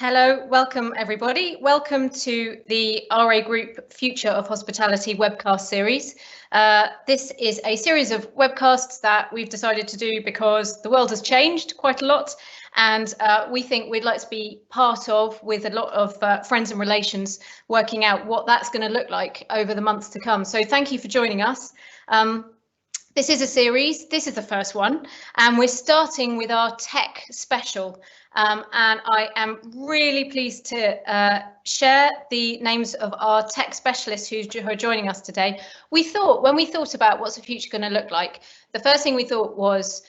Hello, welcome everybody. Welcome to the RA Group Future of Hospitality webcast series. This is a series of webcasts that we've decided to do because the world has changed quite a lot, and we think we'd like to be part of, with a lot of friends and relations, working out what that's going to look like over the months to come. So thank you for joining us. This is a series, this is the first one, and we're starting with our tech special. And I am really pleased to share the names of our tech specialists who are joining us today. When we thought about what's the future going to look like, the first thing we thought was,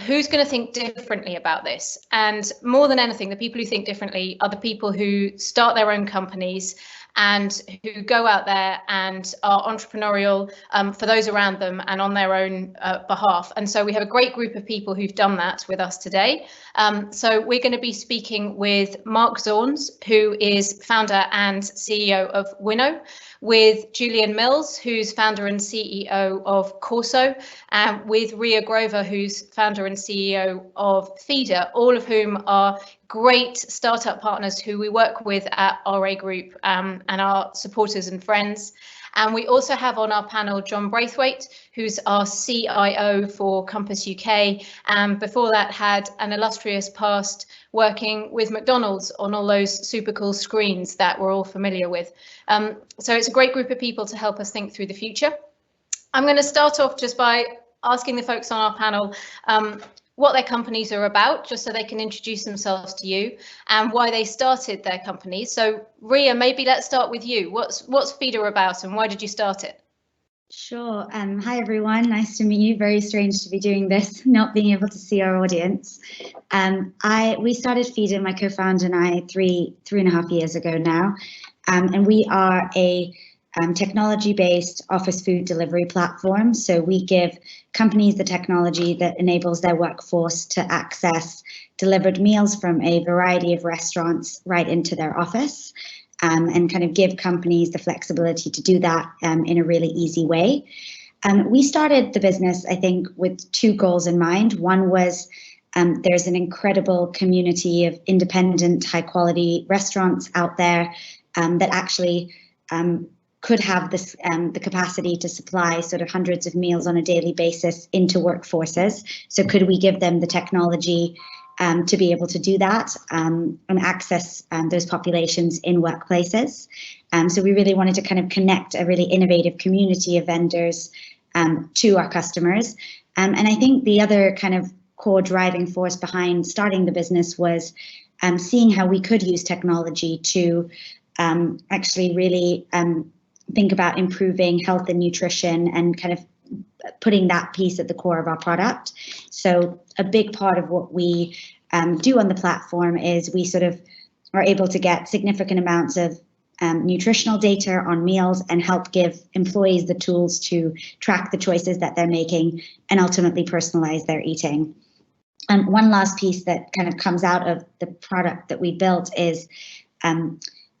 who's going to think differently about this? And more than anything, the people who think differently are the people who start their own companies and who go out there and are entrepreneurial for those around them and on their own behalf. And so we have a great group of people who've done that with us today. So we're going to be speaking with Marc Zornes, who is founder and CEO of Winnow, with Julian Mills, who's founder and CEO of Quorso, and with Riya Grover, who's founder and CEO of Feedr, all of whom are great startup partners who we work with at RA Group and our supporters and friends. And we also have on our panel Jon Braithwaite, who's our CIO for Compass UK, and before that had an illustrious past working with McDonald's on all those super cool screens that we're all familiar with. So it's a great group of people to help us think through the future. I'm going to start off just by asking the folks on our panel what their companies are about, just so they can introduce themselves to you, and why they started their companies. So Riya, maybe let's start with you. What's Feedr about and why did you start it? Sure. Hi everyone, nice to meet you. Very strange to be doing this, not being able to see our audience. We started Feedr, my co-founder and I, three and a half years ago now, and we are a technology-based office food delivery platform. So we give companies the technology that enables their workforce to access delivered meals from a variety of restaurants right into their office, and kind of give companies the flexibility to do that in a really easy way. We started the business, I think, with two goals in mind. One was there's an incredible community of independent, high-quality restaurants out there that actually could have this the capacity to supply sort of hundreds of meals on a daily basis into workforces. So could we give them the technology to be able to do that and access those populations in workplaces? So we really wanted to kind of connect a really innovative community of vendors to our customers. And I think the other kind of core driving force behind starting the business was seeing how we could use technology to actually really think about improving health and nutrition and kind of putting that piece at the core of our product. So a big part of what we do on the platform is we sort of are able to get significant amounts of nutritional data on meals and help give employees the tools to track the choices that they're making and ultimately personalize their eating. And one last piece that kind of comes out of the product that we built is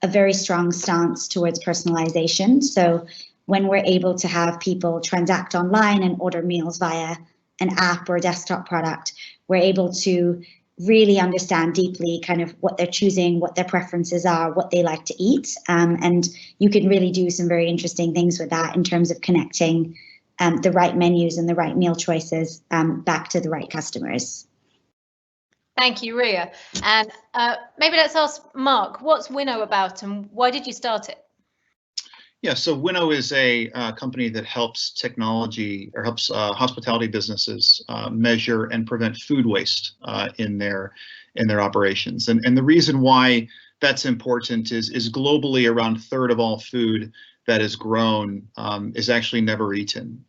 a very strong stance towards personalization. So when we're able to have people transact online and order meals via an app or a desktop product, we're able to really understand deeply kind of what they're choosing, what their preferences are, what they like to eat. And you can really do some very interesting things with that in terms of connecting the right menus and the right meal choices back to the right customers. Thank you, Riya. And maybe let's ask Marc, what's Winnow about and why did you start it? Yeah, so Winnow is a company that helps hospitality businesses measure and prevent food waste in their operations. And the reason why that's important is globally around a third of all food that is grown is actually never eaten.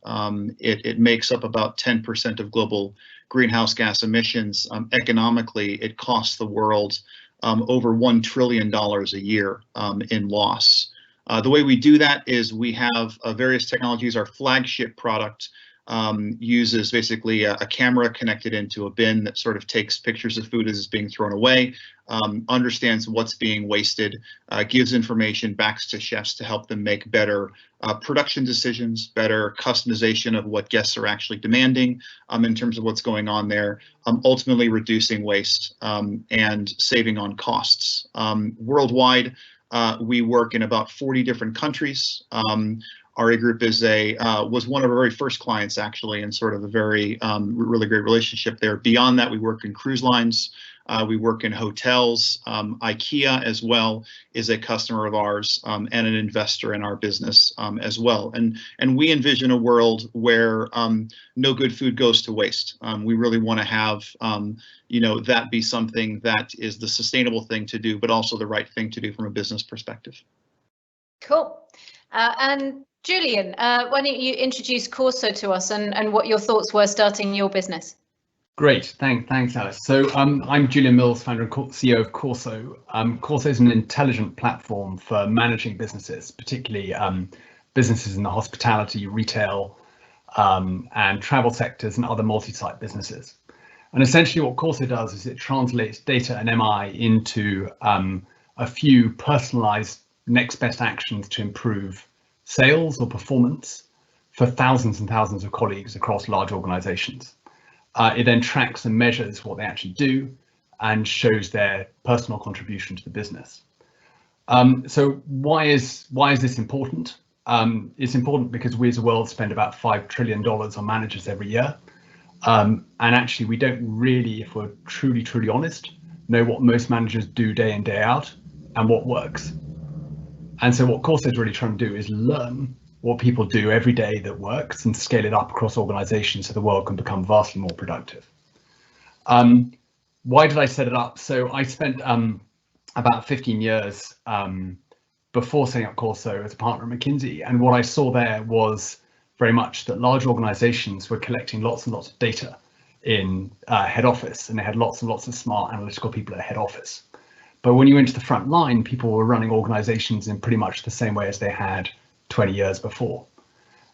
It makes up about 10% of global greenhouse gas emissions. Economically, it costs the world over $1 trillion a year in loss. The way we do that is we have various technologies. Our flagship product uses basically a camera connected into a bin that sort of takes pictures of food as it's being thrown away, understands what's being wasted, gives information back to chefs to help them make better production decisions, better customization of what guests are actually demanding in terms of what's going on there, ultimately reducing waste and saving on costs. Worldwide, we work in about 40 different countries. RA Group is was one of our very first clients, actually, and sort of a very really great relationship there. Beyond that, we work in cruise lines, we work in hotels. IKEA as well is a customer of ours and an investor in our business as well. And we envision a world where no good food goes to waste. We really want to have that be something that is the sustainable thing to do, but also the right thing to do from a business perspective. Cool. And Julian, why don't you introduce Quorso to us and what your thoughts were starting your business? Great, thanks, Alice. So I'm Julian Mills, founder and CEO of Quorso. Quorso is an intelligent platform for managing businesses, particularly businesses in the hospitality, retail, and travel sectors and other multi-site businesses. And essentially what Quorso does is it translates data and MI into a few personalized next best actions to improve sales or performance for thousands and thousands of colleagues across large organizations. It then tracks and measures what they actually do and shows their personal contribution to the business. So why is this important? It's important because we as a world spend about $5 trillion on managers every year. And actually we don't really, if we're truly honest, know what most managers do day in, day out and what works. And so what Quorso is really trying to do is learn what people do every day that works and scale it up across organizations so the world can become vastly more productive. Why did I set it up? So I spent about 15 years before setting up Quorso as a partner at McKinsey. And what I saw there was very much that large organizations were collecting lots and lots of data in head office, and they had lots and lots of smart analytical people at head office. But when you went to the front line, people were running organizations in pretty much the same way as they had 20 years before.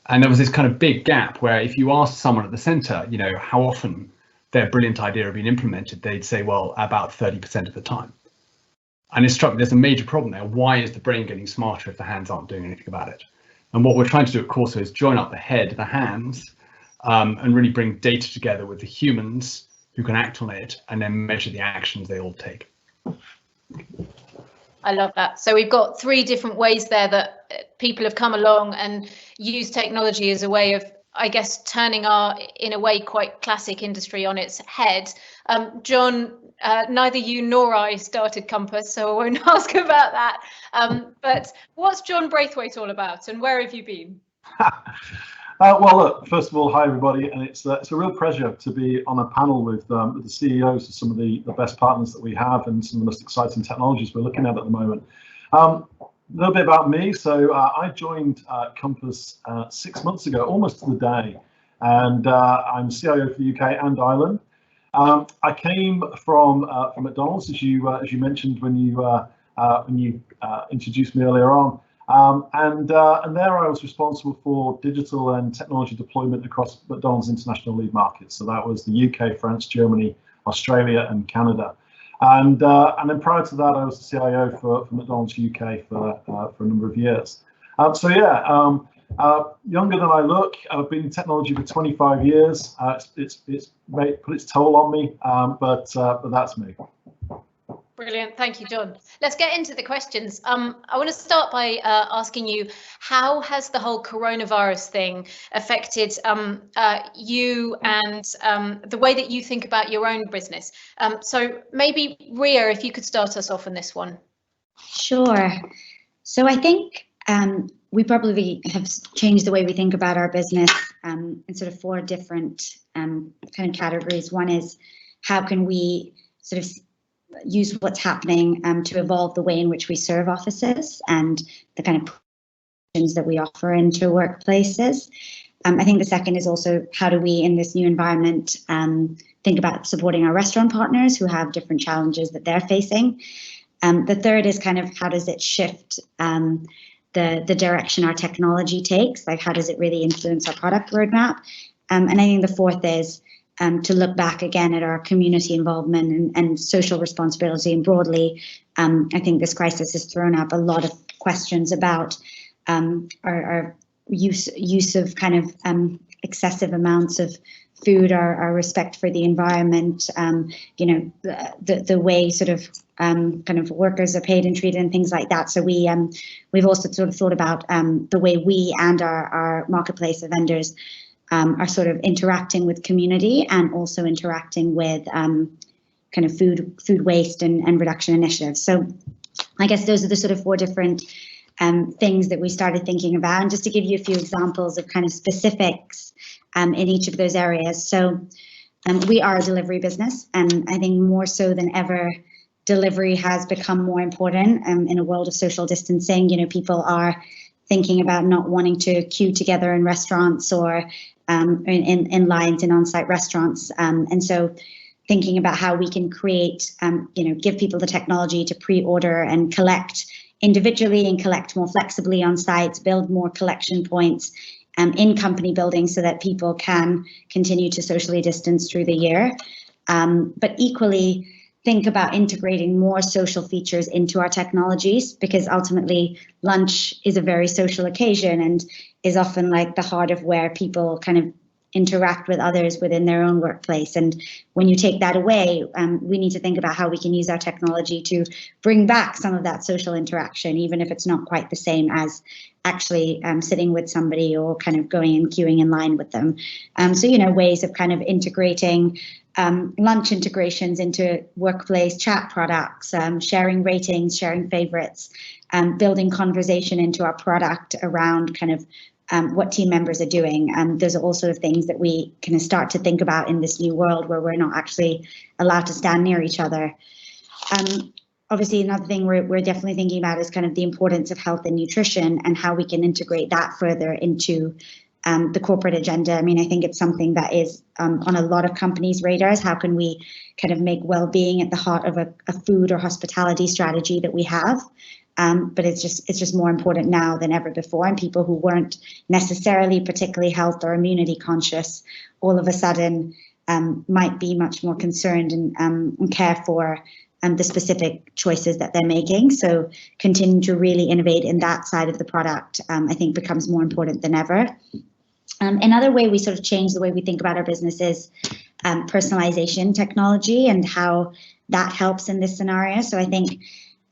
And there was this kind of big gap where if you asked someone at the center, how often their brilliant idea had been implemented, they'd say, well, about 30% of the time. And it struck me there's a major problem there. Why is the brain getting smarter if the hands aren't doing anything about it? And what we're trying to do at Quorso is join up the head, the hands, and really bring data together with the humans who can act on it and then measure the actions they all take. I love that. So we've got three different ways there that people have come along and used technology as a way of, I guess, turning our, in a way, quite classic industry on its head. Jon, neither you nor I started Compass, so I won't ask about that. But what's Jon Braithwaite all about, and where have you been? Well, look, first of all, hi everybody, and it's a real pleasure to be on a panel with the CEOs of some of the best partners that we have and some of the most exciting technologies we're looking at the moment. A little bit about me. So I joined Compass 6 months ago, almost to the day, and I'm CIO for the UK and Ireland. I came from McDonald's, as you mentioned when you introduced me earlier on. And there I was responsible for digital and technology deployment across McDonald's international lead markets. So that was the UK, France, Germany, Australia, and Canada. And then prior to that, I was the CIO for McDonald's UK for a number of years. So yeah, younger than I look. I've been in technology for 25 years. It's put its toll on me, but that's me. Brilliant, thank you, Jon. Let's get into the questions. I want to start by asking you, how has the whole coronavirus thing affected you and the way that you think about your own business? So maybe Riya, if you could start us off on this one. Sure. So I think we probably have changed the way we think about our business in sort of four different kind of categories. One is, how can we sort of use what's happening to evolve the way in which we serve offices and the kind of options that we offer into workplaces. I think the second is also, how do we in this new environment think about supporting our restaurant partners who have different challenges that they're facing. The third is kind of, how does it shift the direction our technology takes, like how does it really influence our product roadmap? And I think the fourth is to look back again at our community involvement and social responsibility. And broadly, I think this crisis has thrown up a lot of questions about our use of kind of excessive amounts of food, our respect for the environment, the way sort of kind of workers are paid and treated and things like that. So we've also sort of thought about the way we and our marketplace of vendors are sort of interacting with community and also interacting with kind of food waste and reduction initiatives. So I guess those are the sort of four different things that we started thinking about. And just to give you a few examples of kind of specifics in each of those areas. So we are a delivery business, and I think more so than ever, delivery has become more important in a world of social distancing. People are thinking about not wanting to queue together in restaurants or in lines in on-site restaurants. And so thinking about how we can create, give people the technology to pre-order and collect individually and collect more flexibly on sites, build more collection points in company buildings so that people can continue to socially distance through the year. But equally, think about integrating more social features into our technologies, because ultimately lunch is a very social occasion and is often like the heart of where people kind of interact with others within their own workplace. And when you take that away, we need to think about how we can use our technology to bring back some of that social interaction, even if it's not quite the same as actually sitting with somebody or kind of going and queuing in line with them. So, ways of kind of integrating lunch integrations into workplace chat products, sharing ratings, sharing favorites, building conversation into our product around kind of what team members are doing. Those are all sort of things that we can start to think about in this new world where we're not actually allowed to stand near each other. Obviously, another thing we're definitely thinking about is kind of the importance of health and nutrition and how we can integrate that further into the corporate agenda. I mean, I think it's something that is on a lot of companies' radars. How can we kind of make well-being at the heart of a food or hospitality strategy that we have? But it's just more important now than ever before. And people who weren't necessarily particularly health or immunity conscious, all of a sudden might be much more concerned and care for the specific choices that they're making. So continue to really innovate in that side of the product, I think, becomes more important than ever. Another way we sort of change the way we think about our business is personalization technology and how that helps in this scenario. So I think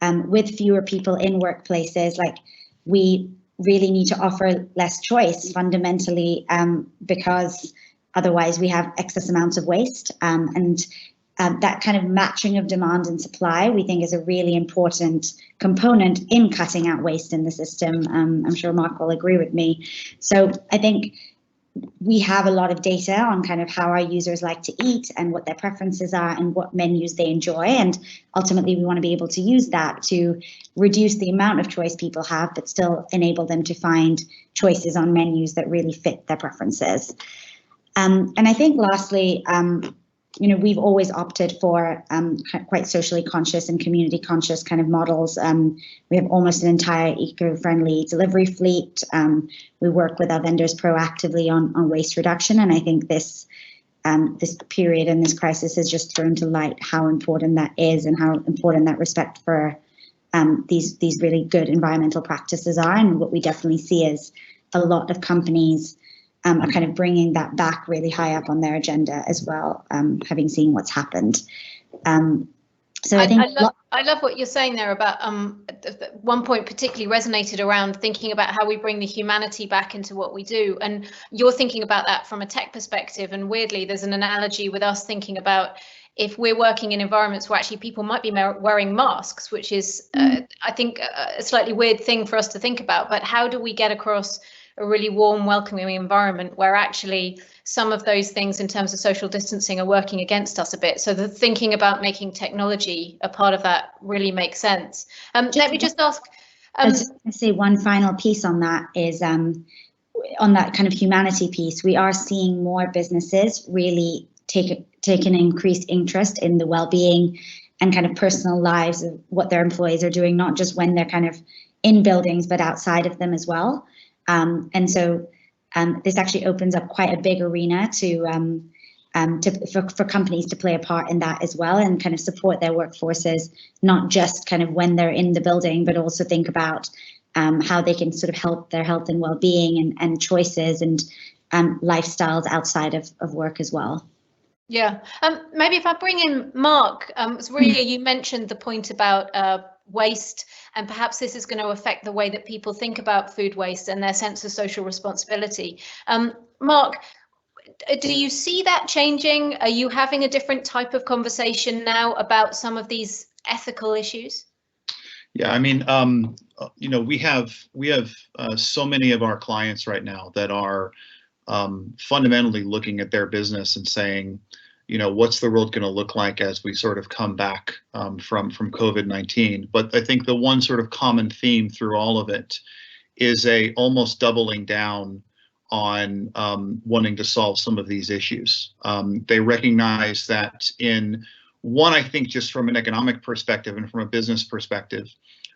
with fewer people in workplaces, like, we really need to offer less choice fundamentally, because otherwise we have excess amounts of waste. And that kind of matching of demand and supply, we think, is a really important component in cutting out waste in the system. I'm sure Marc will agree with me. So I think we have a lot of data on kind of how our users like to eat and what their preferences are and what menus they enjoy. And ultimately, we want to be able to use that to reduce the amount of choice people have, but still enable them to find choices on menus that really fit their preferences. And I think lastly, we've always opted for quite socially conscious and community conscious kind of models. We have almost an entire eco-friendly delivery fleet. We work with our vendors proactively on waste reduction, and I think this period and this crisis has just thrown to light how important that is and how important that respect for these really good environmental practices are. And what we definitely see is a lot of companies are kind of bringing that back really high up on their agenda as well, having seen what's happened. So I love what you're saying there about one point particularly resonated around thinking about how we bring the humanity back into what we do. And you're thinking about that from a tech perspective. And weirdly, there's an analogy with us thinking about if we're working in environments where actually people might be wearing masks, which is, I think, a slightly weird thing for us to think about. But how do we get across a really warm, welcoming environment where actually some of those things in terms of social distancing are working against us a bit? So the thinking about making technology a part of that really makes sense. Let me just ask. I say one final piece on that is on that kind of humanity piece. We are seeing more businesses really take an increased interest in the well-being and kind of personal lives of what their employees are doing, not just when they're kind of in buildings, but outside of them as well. And so this actually opens up quite a big arena for companies to play a part in that as well, and kind of support their workforces, not just kind of when they're in the building, but also think about how they can sort of help their health and well-being and choices and lifestyles outside of work as well. Yeah, maybe if I bring in Marc, Riya, you mentioned the point about waste, and perhaps this is going to affect the way that people think about food waste and their sense of social responsibility. Marc, do you see that changing? Are you having a different type of conversation now about some of these ethical issues? Yeah, I mean, you know, we have so many of our clients right now that are fundamentally looking at their business and saying, you know, what's the world going to look like as we sort of come back from COVID-19? But I think the one sort of common theme through all of it is a almost doubling down on wanting to solve some of these issues. They recognize that in one, I think just from an economic perspective and from a business perspective,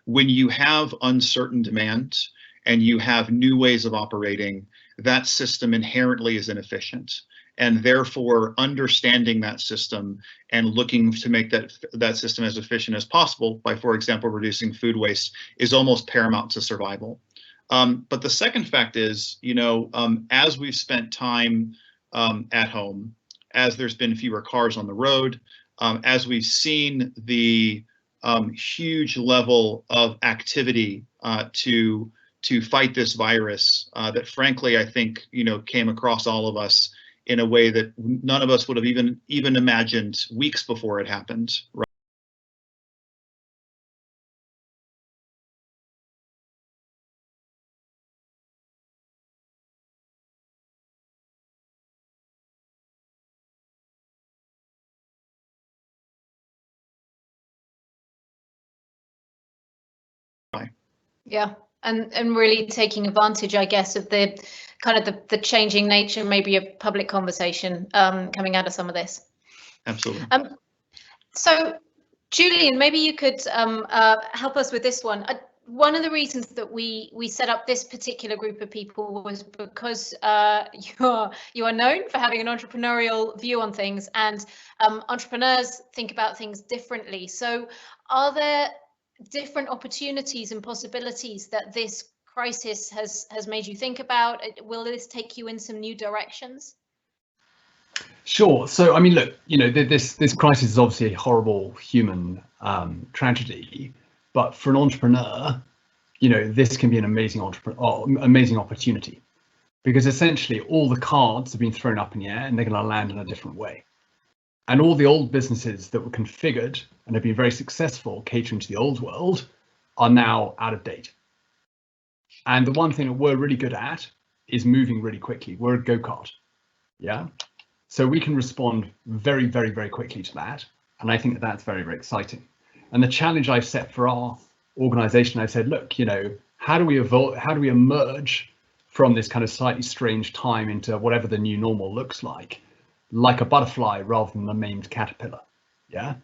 when you have uncertain demand and you have new ways of operating, that system inherently is inefficient. And therefore, understanding that system and looking to make that system as efficient as possible by, for example, reducing food waste is almost paramount to survival. But the second fact is, you know, as we've spent time at home, as there's been fewer cars on the road, as we've seen the huge level of activity to fight this virus that frankly, I think, you know, came across all of us in a way that none of us would have even imagined weeks before it happened. Right? Yeah, and really taking advantage, I guess, of the kind of the changing nature, maybe of public conversation coming out of some of this. Absolutely. So, Julian, maybe you could help us with this one. One of the reasons that we set up this particular group of people was because you are known for having an entrepreneurial view on things, and entrepreneurs think about things differently. So, are there different opportunities and possibilities that this crisis has made you think about? Will this take you in some new directions? Sure. So, I mean, look, you know, this crisis is obviously a horrible human tragedy, but for an entrepreneur, you know, this can be an amazing opportunity, because essentially all the cards have been thrown up in the air and they're going to land in a different way. And all the old businesses that were configured and have been very successful catering to the old world are now out of date. And the one thing that we're really good at is moving really quickly. We're a go-kart. Yeah. So we can respond very, very, very quickly to that. And I think that that's very, very exciting. And the challenge I've set for our organization, I said, look, you know, how do we evolve? How do we emerge from this kind of slightly strange time into whatever the new normal looks like a butterfly rather than the maimed caterpillar? Yeah.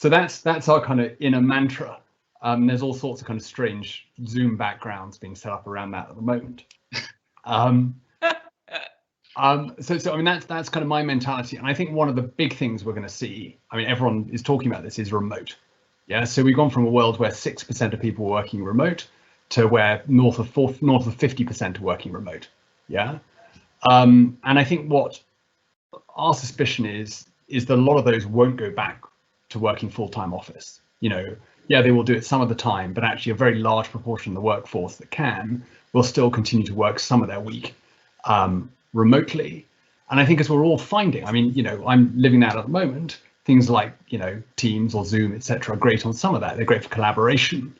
So that's our kind of inner mantra. There's all sorts of kind of strange Zoom backgrounds being set up around that at the moment. So I mean, that's kind of my mentality. And I think one of the big things we're going to see, I mean, everyone is talking about this, is remote. Yeah. So we've gone from a world where 6% of people were working remote to where north of 50% are working remote. Yeah. And I think what our suspicion is that a lot of those won't go back to working full-time office. You know, yeah, they will do it some of the time, but actually a very large proportion of the workforce that can will still continue to work some of their week remotely. And I think as we're all finding, I mean, you know, I'm living that at the moment, things like, you know, Teams or Zoom, etc., are great on some of that. They're great for collaboration,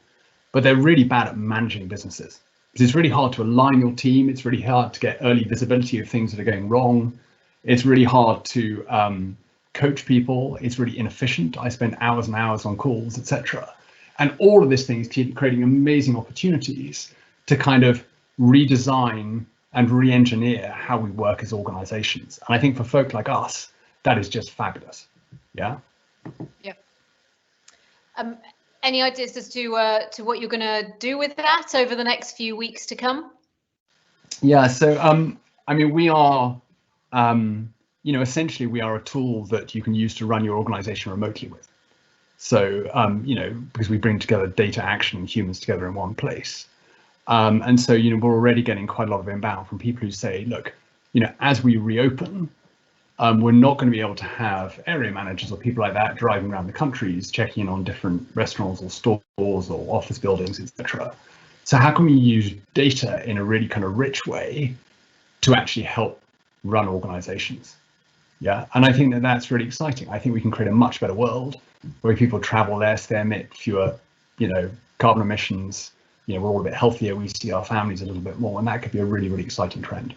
but they're really bad at managing businesses. Because it's really hard to align your team. It's really hard to get early visibility of things that are going wrong. It's really hard to coach people. It's really inefficient. I spend hours and hours on calls, etc. And all of these things keep creating amazing opportunities to kind of redesign and re-engineer how we work as organizations. And I think for folk like us, that is just fabulous. Yeah. Yeah. Any ideas as to what you're going to do with that over the next few weeks to come? Yeah, so I mean, we are, essentially we are a tool that you can use to run your organization remotely with. So, because we bring together data, action, and humans together in one place. And so, we're already getting quite a lot of inbound from people who say, look, as we reopen, we're not going to be able to have area managers or people like that driving around the countries, checking in on different restaurants or stores or office buildings, etc. So how can we use data in a really kind of rich way to actually help run organizations? Yeah, and I think that that's really exciting. I think we can create a much better world where people travel less, they emit fewer, carbon emissions. We're all a bit healthier. We see our families a little bit more, and that could be a really, really exciting trend.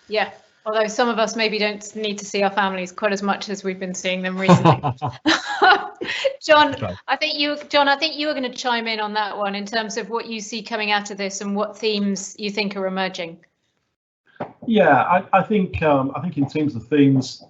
Yeah, although some of us maybe don't need to see our families quite as much as we've been seeing them recently. Jon, right. I think you were going to chime in on that one in terms of what you see coming out of this and what themes you think are emerging. Yeah, I think in terms of themes,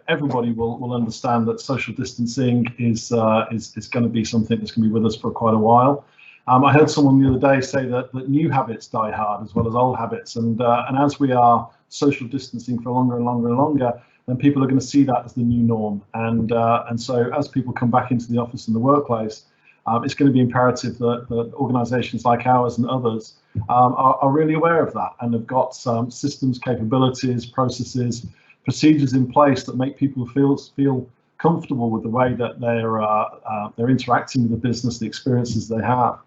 everybody will understand that social distancing is going to be something that's going to be with us for quite a while. I heard someone the other day say that new habits die hard as well as old habits, and as we are social distancing for longer and longer and longer, then people are going to see that as the new norm. And so as people come back into the office and the workplace, it's going to be imperative that organisations like ours and others are really aware of that and have got some systems, capabilities, processes, procedures in place that make people feel comfortable with the way that they're interacting with the business, the experiences they have.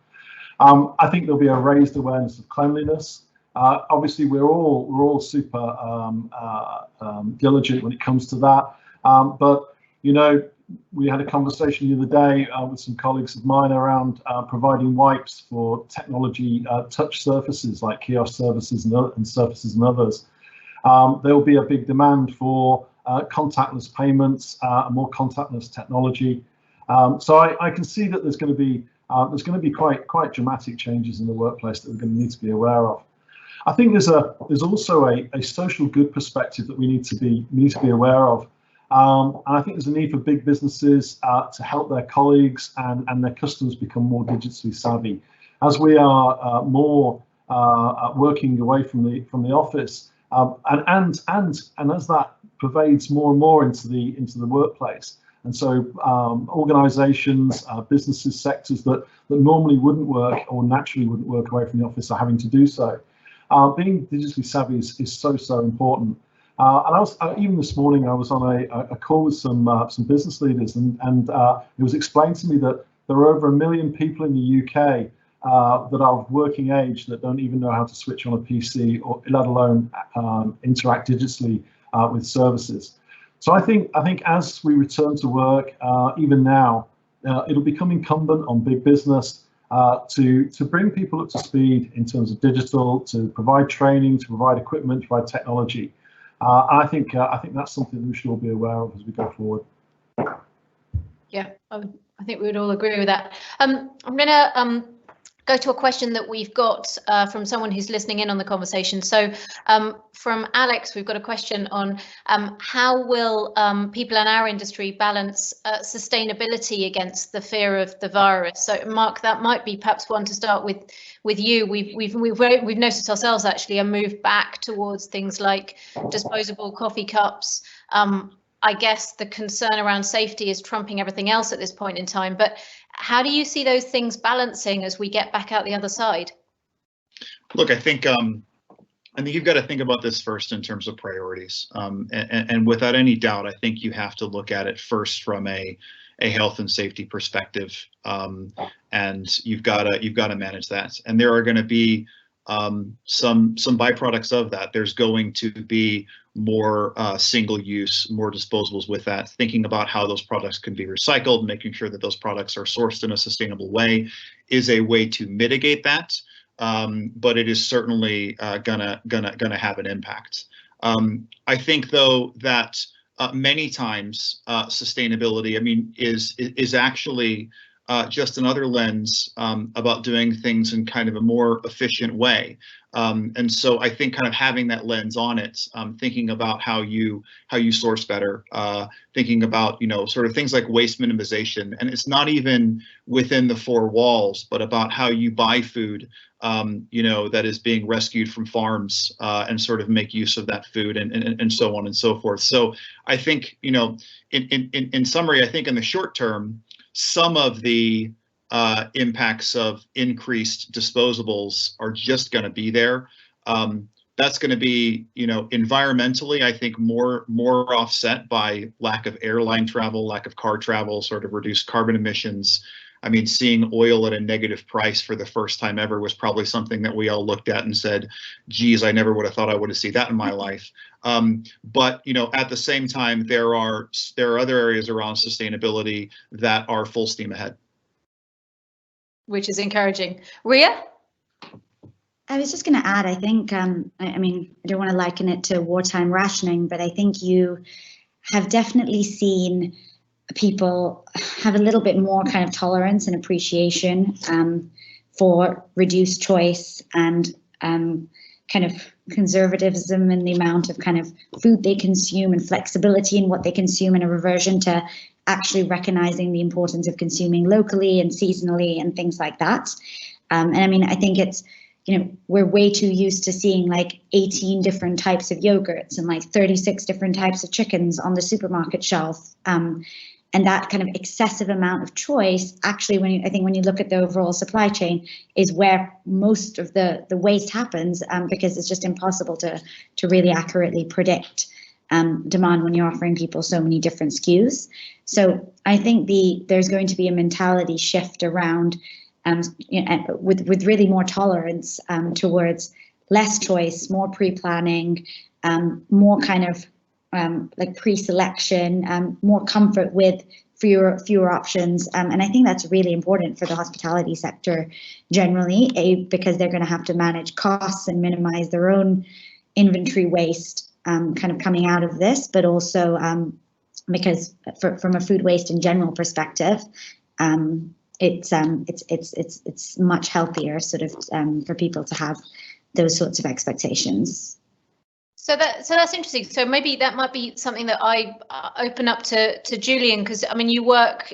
I think there'll be a raised awareness of cleanliness. Obviously, we're all super diligent when it comes to that, but we had a conversation the other day with some colleagues of mine around providing wipes for technology touch surfaces like kiosk services and surfaces and others. There will be a big demand for contactless payments and more contactless technology. So I can see that there's going to be quite dramatic changes in the workplace that we're going to need to be aware of. I think there's also a social good perspective that we need to be aware of. And I think there's a need for big businesses to help their colleagues and their customers become more digitally savvy. As we are more working away from the office, and as that pervades more and more into the workplace, and so organisations, businesses, sectors that normally wouldn't work or naturally wouldn't work away from the office are having to do so. Being digitally savvy is so important. And even this morning I was on a call with some business leaders, and it was explained to me that there are over 1 million people in the UK that are of working age that don't even know how to switch on a PC, or let alone interact digitally with services. So I think as we return to work, even now, it'll become incumbent on big business to bring people up to speed in terms of digital, to provide training, to provide equipment, to provide technology. I think that's something that we should all be aware of as we go forward. Yeah, I think we would all agree with that. I'm going to go to a question that we've got from someone who's listening in on the conversation. So from Alex, we've got a question on how will people in our industry balance sustainability against the fear of the virus? So Marc, that might be perhaps one to start with you. We've noticed ourselves actually a move back towards things like disposable coffee cups. I guess the concern around safety is trumping everything else at this point in time, but how do you see those things balancing as we get back out the other side? Look, I think you've got to think about this first in terms of priorities, and without any doubt, I think you have to look at it first from a health and safety perspective, and you've got to manage that. And there are going to be some byproducts of that. There's going to be more single use, more disposables with that, thinking about how those products can be recycled, making sure that those products are sourced in a sustainable way is a way to mitigate that. But it is certainly gonna have an impact. I think though that many times sustainability, I mean, is actually just another lens about doing things in kind of a more efficient way. And so I think kind of having that lens on it, thinking about how you source better, thinking about, you know, sort of things like waste minimization, and it's not even within the four walls, but about how you buy food, you know, that is being rescued from farms, and sort of make use of that food, and so on and so forth. So I think, you know, in summary, I think in the short term, some of the impacts of increased disposables are just going to be there. That's going to be, you know, environmentally, I think more offset by lack of airline travel, lack of car travel, sort of reduced carbon emissions. I mean, seeing oil at a negative price for the first time ever was probably something that we all looked at and said, geez, I never would have thought I would have seen that in my life. But, you know, at the same time, there are other areas around sustainability that are full steam ahead. Which is encouraging. Riya? I was just going to add, I think, I mean, I don't want to liken it to wartime rationing, but I think you have definitely seen people have a little bit more kind of tolerance and appreciation for reduced choice and kind of conservatism in the amount of kind of food they consume and flexibility in what they consume, and a reversion to actually recognizing the importance of consuming locally and seasonally and things like that. And I mean, I think it's, you know, we're way too used to seeing like 18 different types of yogurts and like 36 different types of chickens on the supermarket shelf. And that kind of excessive amount of choice, actually, I think when you look at the overall supply chain, is where most of the waste happens, because it's just impossible to really accurately predict demand when you're offering people so many different SKUs. So I think there's going to be a mentality shift around, you know, with really more tolerance towards less choice, more pre-planning, more kind of like pre-selection, more comfort with fewer options. And I think that's really important for the hospitality sector generally, because they're going to have to manage costs and minimize their own inventory waste kind of coming out of this, but also because from a food waste in general perspective, it's much healthier sort of for people to have those sorts of expectations. So that's interesting. So maybe that might be something that I open up to Julian, because I mean, you work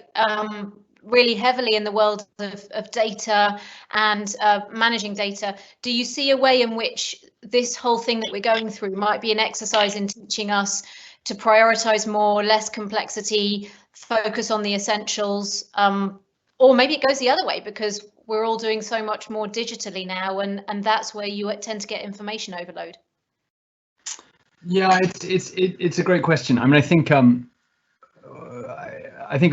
really heavily in the world of data and managing data. Do you see a way in which this whole thing that we're going through might be an exercise in teaching us to prioritize more, less complexity, focus on the essentials, or maybe it goes the other way because we're all doing so much more digitally now, and that's where you tend to get information overload? Yeah, it's a great question. I mean, I think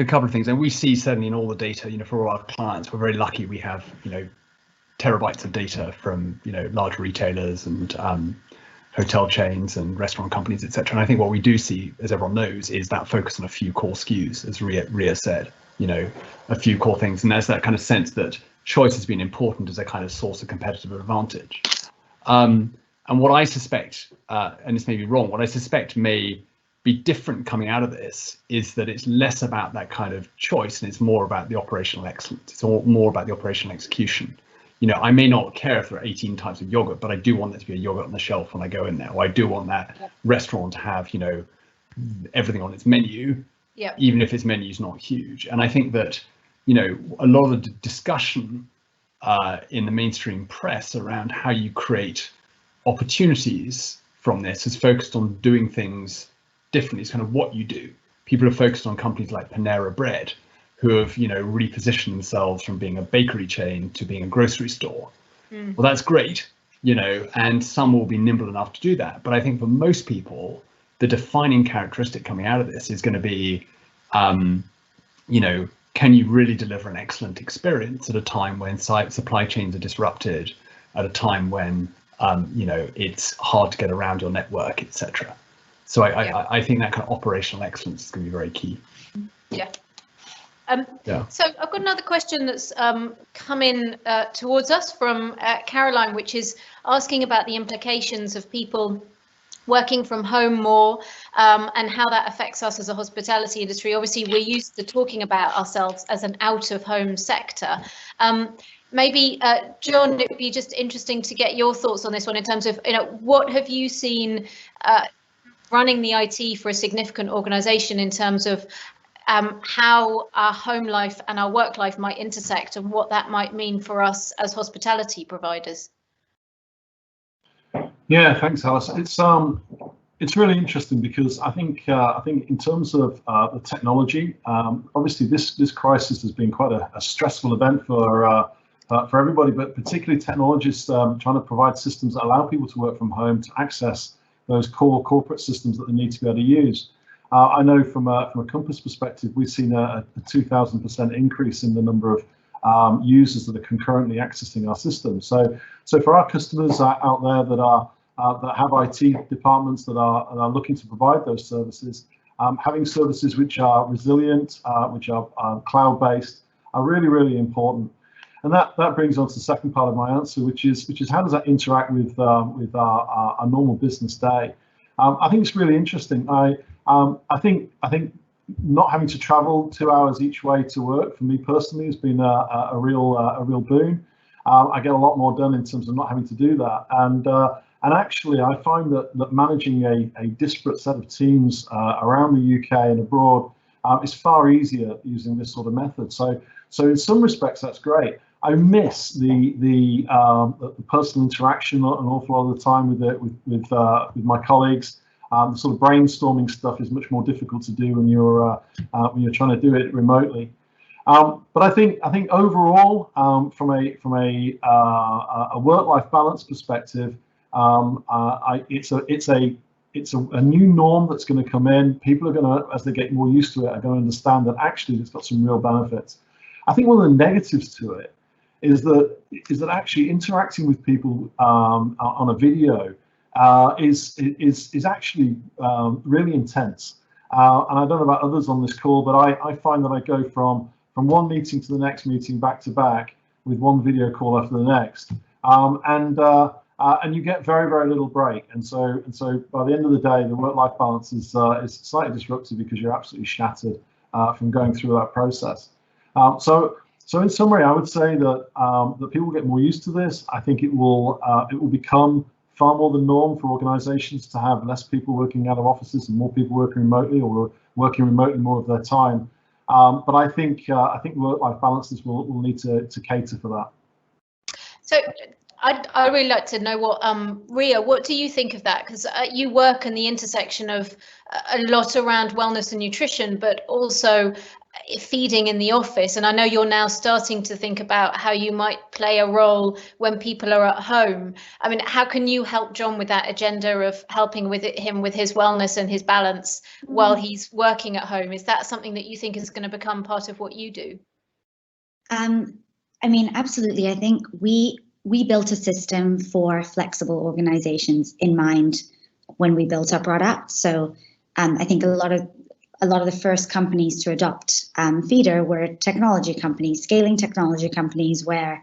a couple of things, and we see certainly in all the data, you know, for all our clients, we're very lucky. We have, you know, terabytes of data from, you know, large retailers and hotel chains and restaurant companies, etc. And I think what we do see, as everyone knows, is that focus on a few core SKUs, as Riya said, you know, a few core things, and there's that kind of sense that choice has been important as a kind of source of competitive advantage. And what I suspect, and this may be wrong, what I suspect may be different coming out of this is that it's less about that kind of choice and it's more about the operational excellence. It's more about the operational execution. You know, I may not care if there are 18 types of yogurt, but I do want there to be a yogurt on the shelf when I go in there, or I do want that restaurant to have, you know, everything on its menu, even if its menu is not huge. And I think that, you know, a lot of the discussion in the mainstream press around how you create opportunities from this is focused on doing things differently. It's kind of what you do. People are focused on companies like Panera Bread, who have, you know, repositioned themselves from being a bakery chain to being a grocery store. Well, that's great, you know, and some will be nimble enough to do that. But I think for most people, the defining characteristic coming out of this is going to be, you know, can you really deliver an excellent experience at a time when supply chains are disrupted, at a time when you know, it's hard to get around your network, etc. So I think that kind of operational excellence is going to be very key. Yeah. So I've got another question that's come in towards us from Caroline, which is asking about the implications of people working from home more, and how that affects us as a hospitality industry. Obviously, we're used to talking about ourselves as an out-of-home sector. Maybe, Jon, it would be just interesting to get your thoughts on this one in terms of, what have you seen running the IT for a significant organisation in terms of how our home life and our work life might intersect, and what that might mean for us as hospitality providers? Yeah, thanks, Alice. It's really interesting because I think in terms of the technology, obviously this crisis has been quite a stressful event for everybody, but particularly technologists trying to provide systems that allow people to work from home to access those core corporate systems that they need to be able to use. I know from a Compass perspective, we've seen a 2,000% increase in the number of users that are concurrently accessing our system. So for our customers out there that have IT departments that are looking to provide those services, having services which are resilient, which are cloud-based, are really, really important. And that brings on to the second part of my answer, which is how does that interact with our normal business day? I think it's really interesting. I think not having to travel 2 hours each way to work for me personally has been a real boon. I get a lot more done in terms of not having to do that, and actually I find that managing a disparate set of teams around the UK and abroad is far easier using this sort of method. So in some respects that's great. I miss the personal interaction an awful lot of the time with my colleagues. The sort of brainstorming stuff is much more difficult to do when you're trying to do it remotely. But I think overall, from a work-life balance perspective, it's a new norm that's going to come in. People are going to, as they get more used to it, are going to understand that actually it's got some real benefits. I think one of the negatives to it is that actually interacting with people on a video is actually really intense. And I don't know about others on this call, but I find that I go from one meeting to the next meeting back to back with one video call after the next, and you get very, very little break. And so by the end of the day, the work-life balance is slightly disrupted because you're absolutely shattered from going through that process. So in summary, I would say that people get more used to this. I think it will become far more the norm for organizations to have less people working out of offices and more people working remotely, or working remotely more of their time. But I think work-life balances will need to cater for that. So I'd really like to know Riya, what do you think of that? Because you work in the intersection of a lot around wellness and nutrition, but also feeding in the office. And I know you're now starting to think about how you might play a role when people are at home. I mean, how can you help Jon with that agenda of helping him with his wellness and his balance while he's working at home? Is that something that you think is going to become part of what you do? I mean, absolutely. I think we built a system for flexible organizations in mind when we built our product. So I think a lot of the first companies to adopt Feedr were technology companies, scaling technology companies, where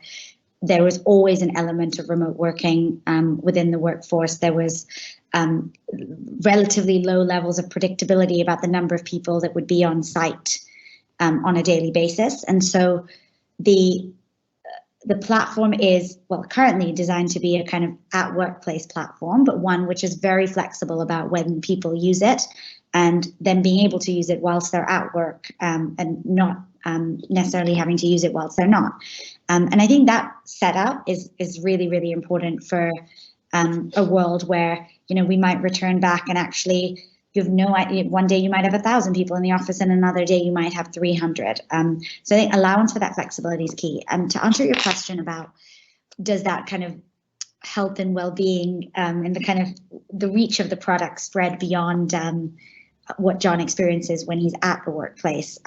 there was always an element of remote working within the workforce. There was relatively low levels of predictability about the number of people that would be on site on a daily basis. And so the platform is, well, currently designed to be a kind of at workplace platform, but one which is very flexible about when people use it, and then being able to use it whilst they're at work and not necessarily having to use it whilst they're not. And I think that setup is really, really important for a world where, we might return back and actually you have no idea. One day you might have 1,000 people in the office, and another day you might have 300. So I think allowance for that flexibility is key. And to answer your question about, does that kind of health and well-being and the kind of the reach of the product spread beyond what Jon experiences when he's at the workplace?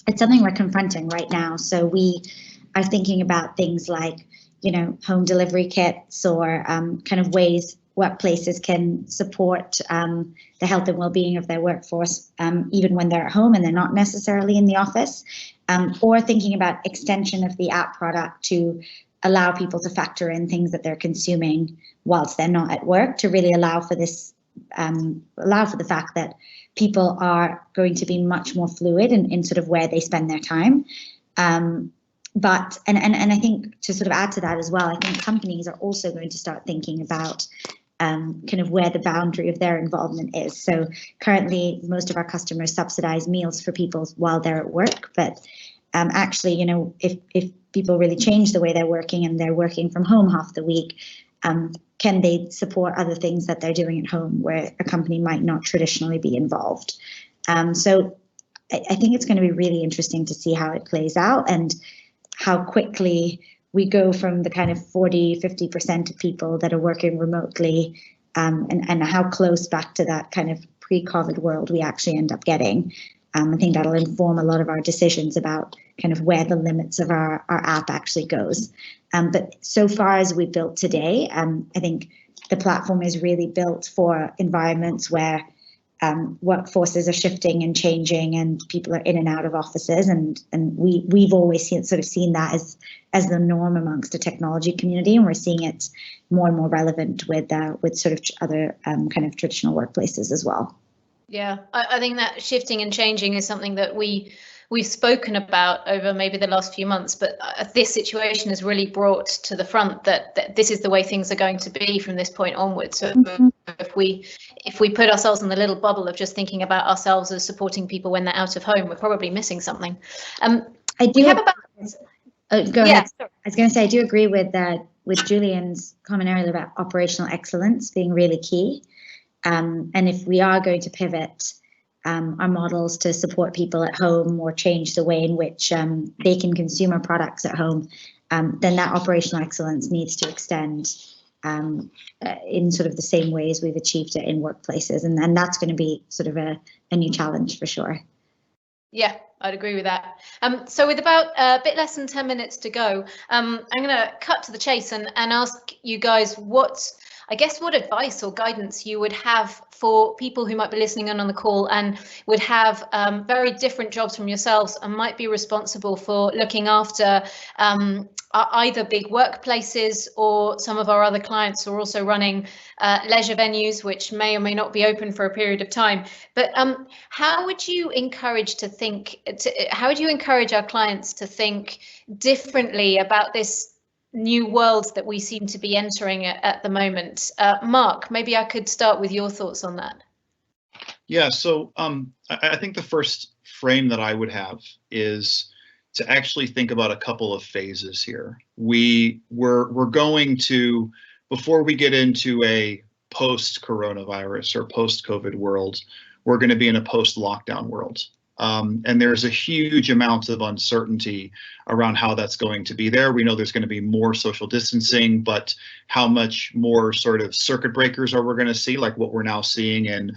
It's something we're confronting right now. So we are thinking about things like, home delivery kits, or kind of ways workplaces can support the health and well-being of their workforce, even when they're at home and they're not necessarily in the office, or thinking about extension of the app product to allow people to factor in things that they're consuming whilst they're not at work, to really allow for this allow for the fact that people are going to be much more fluid in sort of where they spend their time. But I think to sort of add to that as well, I think companies are also going to start thinking about kind of where the boundary of their involvement is. So currently, most of our customers subsidize meals for people while they're at work. But actually, you know, if people really change the way they're working and they're working from home half the week, can they support other things that they're doing at home where a company might not traditionally be involved? So I think it's going to be really interesting to see how it plays out and how quickly we go from the kind of 40–50% of people that are working remotely and how close back to that kind of pre-COVID world we actually end up getting. I think that'll inform a lot of our decisions about kind of where the limits of our app actually goes. But so far as we built today, I think the platform is really built for environments where workforces are shifting and changing and people are in and out of offices. And we've always seen that as the norm amongst the technology community. And we're seeing it more and more relevant with sort of other kind of traditional workplaces as well. Yeah, I think that shifting and changing is something that we've spoken about over maybe the last few months, but this situation has really brought to the front that this is the way things are going to be from this point onwards. So if we put ourselves in the little bubble of just thinking about ourselves as supporting people when they're out of home, we're probably missing something. I do have about. Go ahead. Sorry. I was going to say I do agree with Julian's comment earlier about operational excellence being really key. And if we are going to pivot our models to support people at home or change the way in which they can consume our products at home, then that operational excellence needs to extend in sort of the same ways we've achieved it in workplaces. And that's going to be sort of a new challenge for sure. Yeah, I'd agree with that. So with about a bit less than 10 minutes to go, I'm going to cut to the chase and ask you guys what advice or guidance you would have for people who might be listening in on the call and would have very different jobs from yourselves and might be responsible for looking after either big workplaces or some of our other clients who are also running leisure venues, which may or may not be open for a period of time. But how would you encourage our clients to think differently about this new world that we seem to be entering at the moment? Marc, maybe I could start with your thoughts on that. Yeah, so I think the first frame that I would have is to actually think about a couple of phases here. We're going to, before we get into a post-coronavirus or post-COVID world, we're going to be in a post-lockdown world. And there's a huge amount of uncertainty around how that's going to be there. We know there's going to be more social distancing, but how much more sort of circuit breakers are we going to see, like what we're now seeing in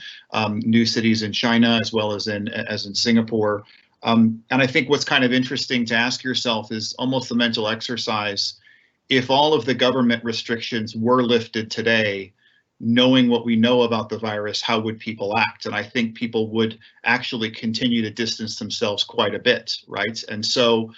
new cities in China as well as in Singapore. And I think what's kind of interesting to ask yourself is almost the mental exercise. If all of the government restrictions were lifted today, knowing what we know about the virus, how would people act? And I think people would actually continue to distance themselves quite a bit, right? And so,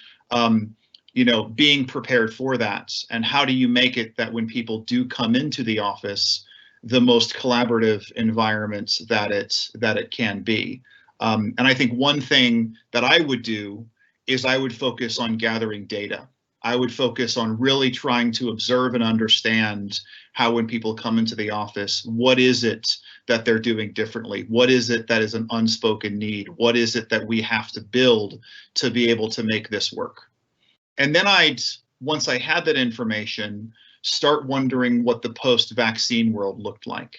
being prepared for that, and how do you make it that when people do come into the office, the most collaborative environment that it can be? And I think one thing that I would do is I would focus on gathering data. I would focus on really trying to observe and understand how, when people come into the office, what is it that they're doing differently? What is it that is an unspoken need? What is it that we have to build to be able to make this work? And then once I had that information, start wondering what the post-vaccine world looked like.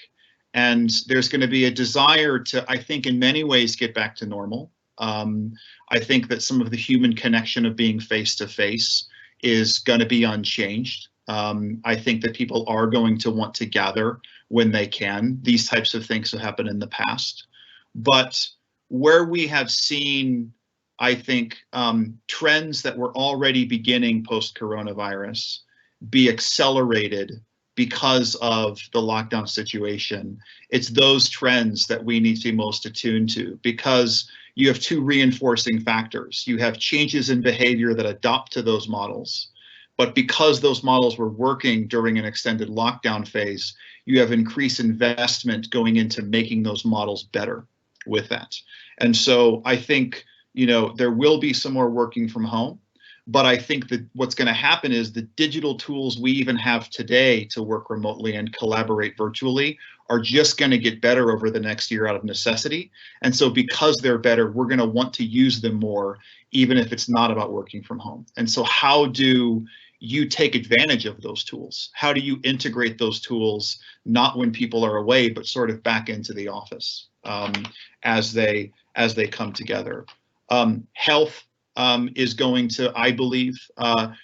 And there's going to be a desire to, I think, in many ways, get back to normal. I think that some of the human connection of being face-to-face is going to be unchanged. I think that people are going to want to gather when they can. These types of things have happened in the past. But where we have seen, I think, trends that were already beginning post-coronavirus be accelerated because of the lockdown situation, it's those trends that we need to be most attuned to, because you have two reinforcing factors. You have changes in behavior that adopt to those models, But because those models were working during an extended lockdown phase, you have increased investment going into making those models better with that. And so I think, there will be some more working from home, but I think that what's going to happen is the digital tools we even have today to work remotely and collaborate virtually are just going to get better over the next year out of necessity. And so because they're better, we're going to want to use them more, even if it's not about working from home. And so how do you take advantage of those tools? How do you integrate those tools, not when people are away, but sort of back into the office as they come together? Health is going to, I believe,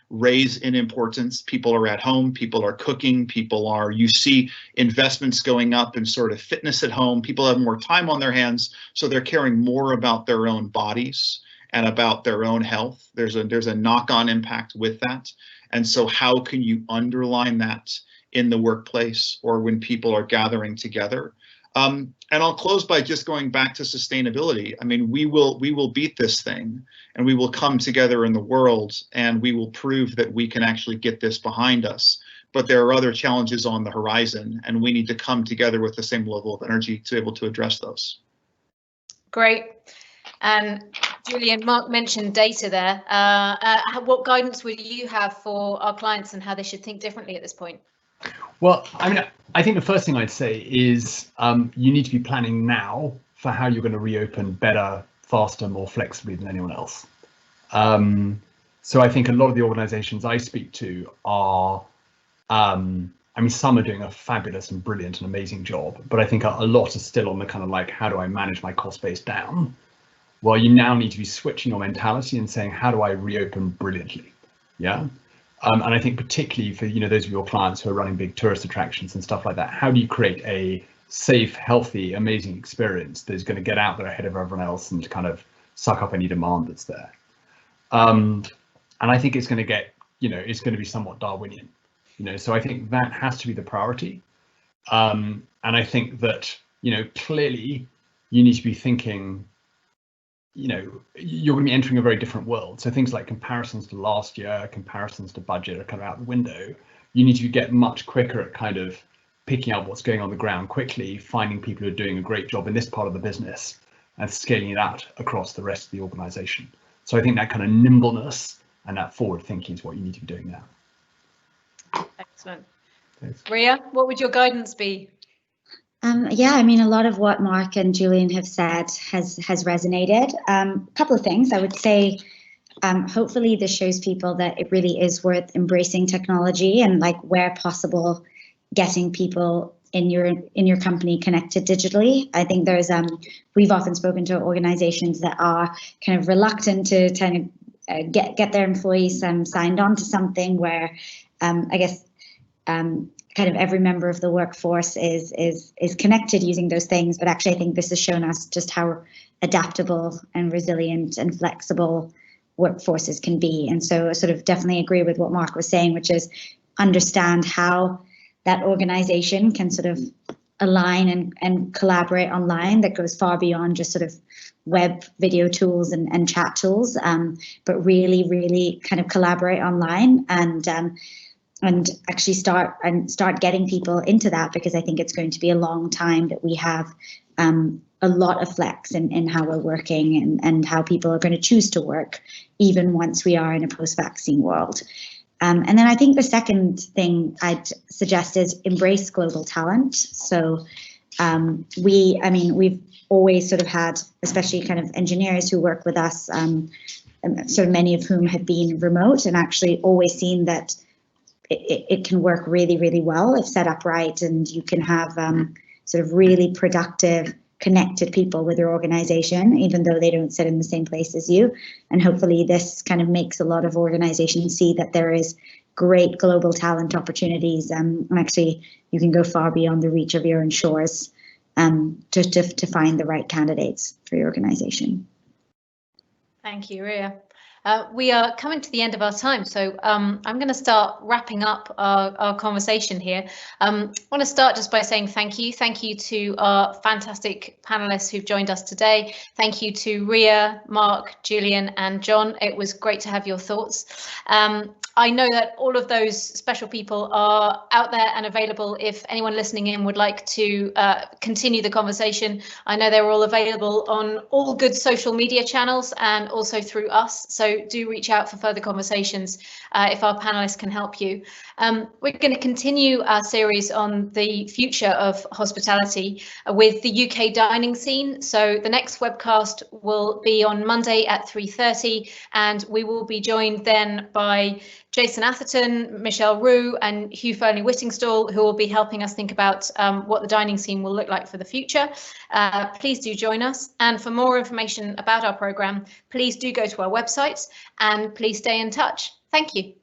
raise in importance. People are at home, people are cooking, you see investments going up in sort of fitness at home. People have more time on their hands, so they're caring more about their own bodies and about their own health. There's a knock-on impact with that. And so how can you underline that in the workplace or when people are gathering together? And I'll close by just going back to sustainability. I mean, we will beat this thing, and we will come together in the world, and we will prove that we can actually get this behind us. But there are other challenges on the horizon, and we need to come together with the same level of energy to be able to address those. Great. And Julian, Marc mentioned data there. What guidance would you have for our clients and how they should think differently at this point? Well, I mean, I think the first thing I'd say is you need to be planning now for how you're going to reopen better, faster, more flexibly than anyone else. So I think a lot of the organizations I speak to are, I mean, some are doing a fabulous and brilliant and amazing job, but I think a lot are still on the kind of like, how do I manage my cost base down? Well, you now need to be switching your mentality and saying, how do I reopen brilliantly? Yeah. And I think particularly for those of your clients who are running big tourist attractions and stuff like that, how do you create a safe, healthy, amazing experience that's going to get out there ahead of everyone else and kind of suck up any demand that's there? And I think it's going to get, it's going to be somewhat Darwinian, so I think that has to be the priority. And I think that, clearly you need to be thinking, you're going to be entering a very different world. So things like comparisons to last year, comparisons to budget are kind of out the window. You need to get much quicker at kind of picking up what's going on the ground quickly, finding people who are doing a great job in this part of the business and scaling it out across the rest of the organization. So I think that kind of nimbleness and that forward thinking is what you need to be doing now. Excellent. Thanks. Riya, what would your guidance be? Yeah, I mean, a lot of what Marc and Julian have said has resonated. A couple of things I would say. Hopefully, this shows people that it really is worth embracing technology and, like, where possible, getting people in your company connected digitally. I think there's we've often spoken to organizations that are kind of reluctant to kind of get their employees signed on to something where I guess kind of every member of the workforce is connected using those things. But actually, I think this has shown us just how adaptable and resilient and flexible workforces can be. And so I sort of definitely agree with what Marc was saying, which is understand how that organization can sort of align and collaborate online. That goes far beyond just sort of web video tools and chat tools, but really kind of collaborate online and actually start getting people into that, because I think it's going to be a long time that we have a lot of flex in how we're working and how people are going to choose to work, even once we are in a post-vaccine world. And then I think the second thing I'd suggest is embrace global talent. So we've always sort of had, especially kind of engineers who work with us, so many of whom have been remote, and actually always seen that it can work really, really well if set up right, and you can have sort of really productive, connected people with your organization, even though they don't sit in the same place as you. And hopefully this kind of makes a lot of organizations see that there is great global talent opportunities, and actually you can go far beyond the reach of your own shores to find the right candidates for your organization. Thank you, Riya. We are coming to the end of our time, so I'm going to start wrapping up our conversation here. I want to start just by saying thank you. Thank you to our fantastic panelists who've joined us today. Thank you to Riya, Marc, Julian and Jon. It was great to have your thoughts. I know that all of those special people are out there and available if anyone listening in would like to continue the conversation. I know they're all available on all good social media channels and also through us, so do reach out for further conversations if our panelists can help you. We're going to continue our series on the future of hospitality with the UK dining scene. So the next webcast will be on Monday at 3:30, and we will be joined then by Jason Atherton, Michelle Roux and Hugh Fearnley-Whittingstall, who will be helping us think about what the dining scene will look like for the future. Please do join us. And for more information about our programme, please do go to our website and please stay in touch. Thank you.